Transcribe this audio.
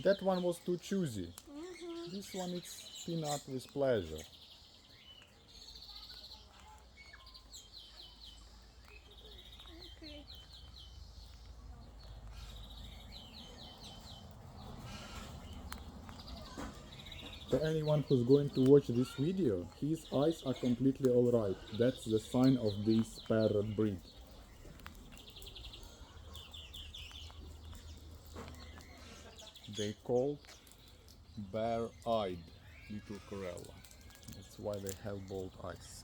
That one was too choosy. This one is peanut with pleasure. Okay. For anyone who's going to watch this video, his eyes are completely alright. That's the sign of this parrot breed. They call bare-eyed little corella. That's why they have bold eyes.